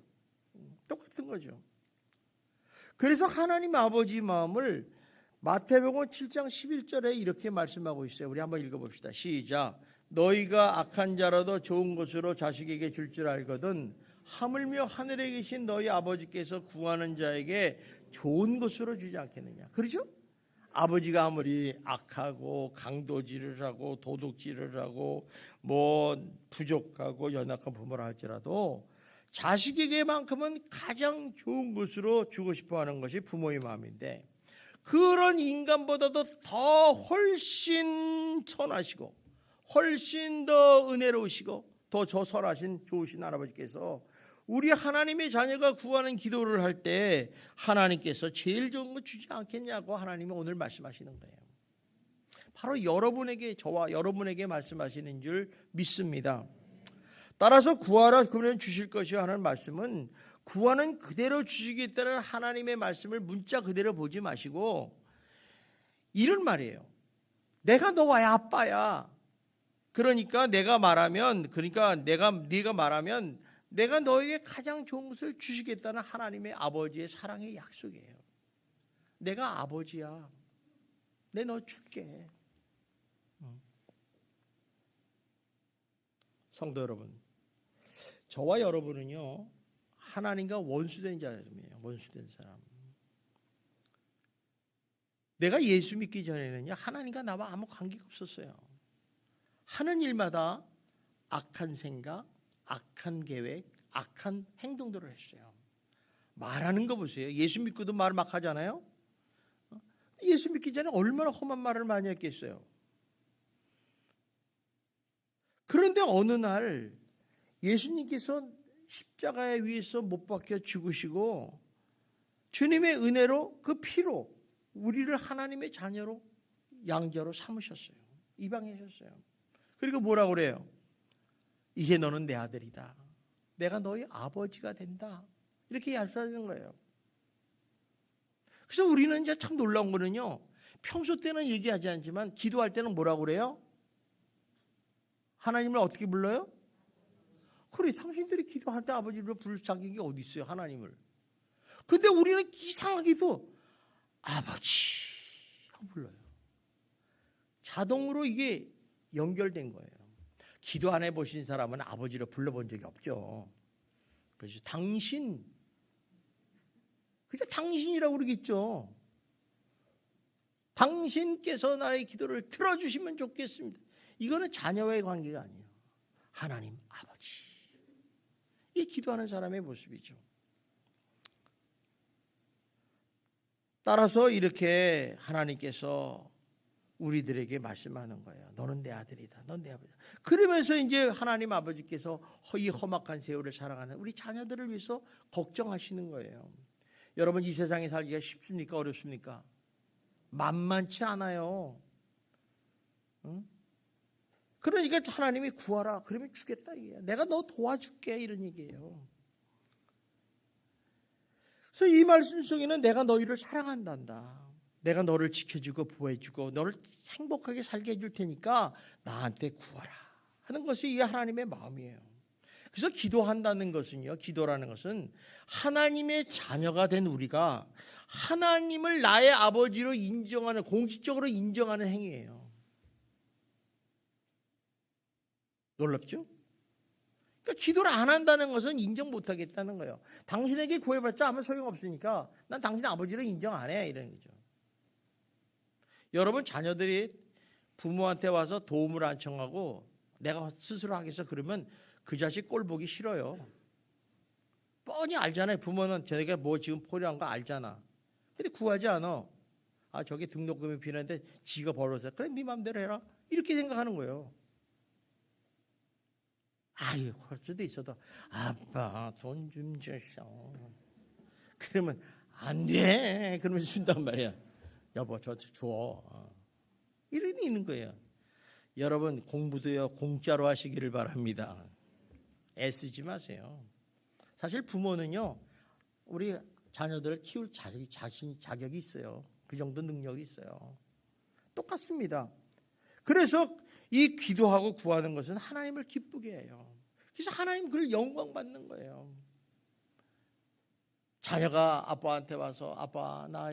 똑같은 거죠. 그래서 하나님 아버지 마음을 마태복음 7장 11절에 이렇게 말씀하고 있어요. 우리 한번 읽어봅시다. 시작. 너희가 악한 자라도 좋은 것으로 자식에게 줄 줄 알거든 하물며 하늘에 계신 너희 아버지께서 구하는 자에게 좋은 것으로 주지 않겠느냐. 그렇죠? 아버지가 아무리 악하고 강도질을 하고 도둑질을 하고 부족하고 연약한 부모라 할지라도 자식에게만큼은 가장 좋은 것으로 주고 싶어하는 것이 부모의 마음인데 그런 인간보다도 더 훨씬 선하시고 훨씬 더 은혜로우시고 더 선하신 좋으신 할아버지께서 우리 하나님의 자녀가 구하는 기도를 할 때 하나님께서 제일 좋은 거 주지 않겠냐고 하나님이 오늘 말씀하시는 거예요. 바로 저와 여러분에게 말씀하시는 줄 믿습니다. 따라서 구하라 그러면 주실 것이요 하는 말씀은 구하는 그대로 주시겠다는 하나님의 말씀을 문자 그대로 보지 마시고 이런 말이에요. 내가 너와의 아빠야. 그러니까 네가 말하면 내가 너에게 가장 좋은 것을 주시겠다는 하나님의 아버지의 사랑의 약속이에요. 내가 아버지야. 내 너 줄게. 성도 여러분, 저와 여러분은요, 하나님과 원수된 자들이에요. 원수된 사람. 내가 예수 믿기 전에는요, 하나님과 나와 아무 관계가 없었어요. 하는 일마다 악한 생각, 악한 계획, 악한 행동들을 했어요. 말하는 거 보세요. 예수 믿고도 말 막 하잖아요. 예수 믿기 전에 얼마나 험한 말을 많이 했겠어요. 그런데 어느 날 예수님께서 십자가에 위에서 못 박혀 죽으시고 주님의 은혜로 그 피로 우리를 하나님의 자녀로 양자로 삼으셨어요. 입양하셨어요. 그리고 뭐라고 그래요? 이제 너는 내 아들이다. 내가 너의 아버지가 된다. 이렇게 약속하는 거예요. 그래서 우리는 이제 참 놀라운 거는요, 평소 때는 얘기하지 않지만 기도할 때는 뭐라고 그래요? 하나님을 어떻게 불러요? 그래, 당신들이 기도할 때 아버지를 부를 자격이 어디 있어요, 하나님을. 근데 우리는 이상하게도 아버지 하고 불러요. 자동으로 이게 연결된 거예요. 기도 안 해보신 사람은 아버지를 불러본 적이 없죠. 그래서 당신, 그냥 당신이라고 그러겠죠. 당신께서 나의 기도를 들어주시면 좋겠습니다. 이거는 자녀와의 관계가 아니에요. 하나님 아버지. 이 기도하는 사람의 모습이죠. 따라서 이렇게 하나님께서 우리들에게 말씀하는 거예요. 너는 내 아들이다. 넌 내 아버지다. 그러면서 이제 하나님 아버지께서 이 험악한 세월을 살아가는 우리 자녀들을 위해서 걱정하시는 거예요. 여러분, 이 세상에 살기가 쉽습니까? 어렵습니까? 만만치 않아요. 응? 그러니까 하나님이 구하라. 그러면 주겠다 이게요. 내가 너 도와줄게 이런 얘기예요. 그래서 이 말씀 속에는 내가 너희를 사랑한단다. 내가 너를 지켜주고 보호해주고 너를 행복하게 살게 해줄 테니까 나한테 구하라 하는 것이 이 하나님의 마음이에요. 그래서 기도한다는 것은요, 기도라는 것은 하나님의 자녀가 된 우리가 하나님을 나의 아버지로 인정하는, 공식적으로 인정하는 행위예요. 놀랍죠? 그러니까 기도를 안 한다는 것은 인정 못 하겠다는 거예요. 당신에게 구해봤자 아무 소용없으니까 난 당신 아버지로 인정 안 해 이런 거죠. 여러분, 자녀들이 부모한테 와서 도움을 안 청하고 내가 스스로 하겠어 그러면 그 자식 꼴 보기 싫어요. 뻔히 알잖아요. 부모는 저희가 뭐 지금 필요한 거 알잖아. 근데 구하지 않아. 아, 저게 등록금이 필요한데 지가 벌어서 그래 네 맘대로 해라 이렇게 생각하는 거예요. 아유, 할 수도 있어도 아빠 돈 좀 주셔. 그러면 안 돼. 그러면 준단 말이야. 여보 저 줘. 이런 게 있는 거예요. 여러분, 공부도요 공짜로 하시기를 바랍니다. 애쓰지 마세요. 사실 부모는요 우리 자녀들을 키울 자격이 있어요. 그 정도 능력이 있어요. 똑같습니다. 그래서 이 기도하고 구하는 것은 하나님을 기쁘게 해요. 그래서 하나님 그걸 영광 받는 거예요. 자녀가 아빠한테 와서 아빠 나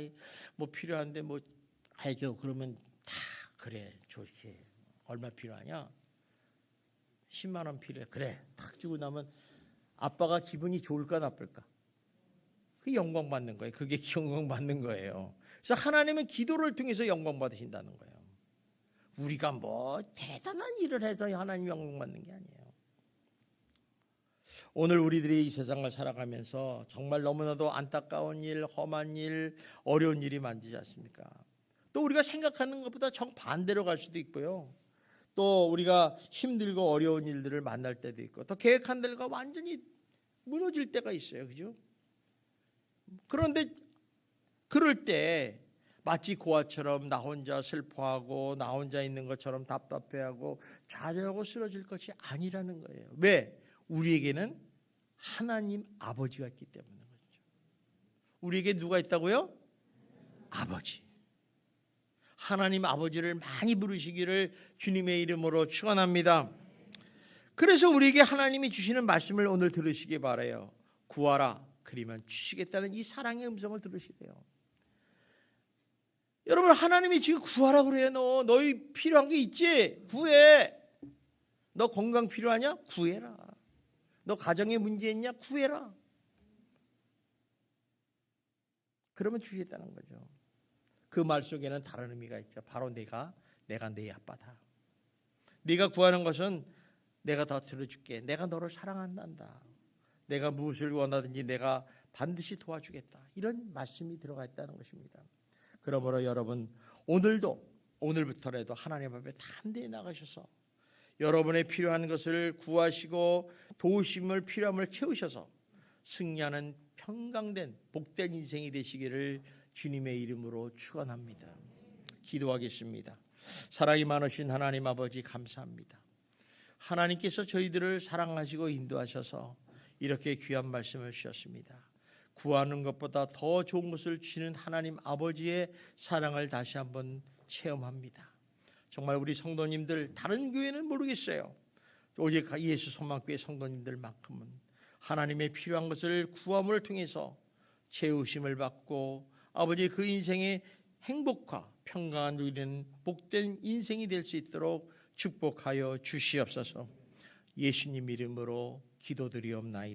뭐 필요한데 뭐 해줘 그러면 다 그래 좋지. 얼마 필요하냐? 10만 원 필요해. 그래 탁 주고 나면 아빠가 기분이 좋을까 나쁠까? 그 영광 받는 거예요. 그게 영광 받는 거예요. 그래서 하나님은 기도를 통해서 영광 받으신다는 거예요. 우리가 뭐 대단한 일을 해서 하나님 영광 받는 게 아니에요. 오늘 우리들이 이 세상을 살아가면서 정말 너무나도 안타까운 일, 험한 일, 어려운 일이 많지 않습니까? 또 우리가 생각하는 것보다 정반대로 갈 수도 있고요. 또 우리가 힘들고 어려운 일들을 만날 때도 있고 또 계획한 대로가 완전히 무너질 때가 있어요. 그죠? 그런데 그럴 때 마치 고아처럼 나 혼자 슬퍼하고 나 혼자 있는 것처럼 답답해하고 좌절하고 쓰러질 것이 아니라는 거예요. 왜? 우리에게는 하나님 아버지가 있기 때문에 그렇죠. 우리에게 누가 있다고요? 아버지. 하나님 아버지를 많이 부르시기를 주님의 이름으로 축원합니다. 그래서 우리에게 하나님이 주시는 말씀을 오늘 들으시기 바라요. 구하라 그리면 주시겠다는 이 사랑의 음성을 들으시래요. 여러분, 하나님이 지금 구하라 그래요. 너희 필요한 게 있지? 구해. 너 건강 필요하냐? 구해라. 너 가정에 문제 있냐? 구해라. 그러면 주시겠다는 거죠. 그 말 속에는 다른 의미가 있죠. 바로 내가 네 아빠다. 네가 구하는 것은 내가 더 들어줄게. 내가 너를 사랑한단다. 내가 무엇을 원하든지 내가 반드시 도와주겠다. 이런 말씀이 들어가 있다는 것입니다. 그러므로 여러분, 오늘부터라도 하나님 앞에 담대히 나가셔서 여러분의 필요한 것을 구하시고 도우심을 필요함을 채우셔서 승리하는 평강된 복된 인생이 되시기를 주님의 이름으로 축원합니다. 기도하겠습니다. 사랑이 많으신 하나님 아버지 감사합니다. 하나님께서 저희들을 사랑하시고 인도하셔서 이렇게 귀한 말씀을 주셨습니다. 구하는 것보다 더 좋은 것을 주시는 하나님 아버지의 사랑을 다시 한번 체험합니다. 정말 우리 성도님들, 다른 교회는 모르겠어요. 오직 예수 소망교회 성도님들만큼은 하나님의 필요한 것을 구함을 통해서 채우심을 받고 아버지 그 인생의 행복과 평강을 누리는 복된 인생이 될 수 있도록 축복하여 주시옵소서. 예수님 이름으로 기도드리옵나이다.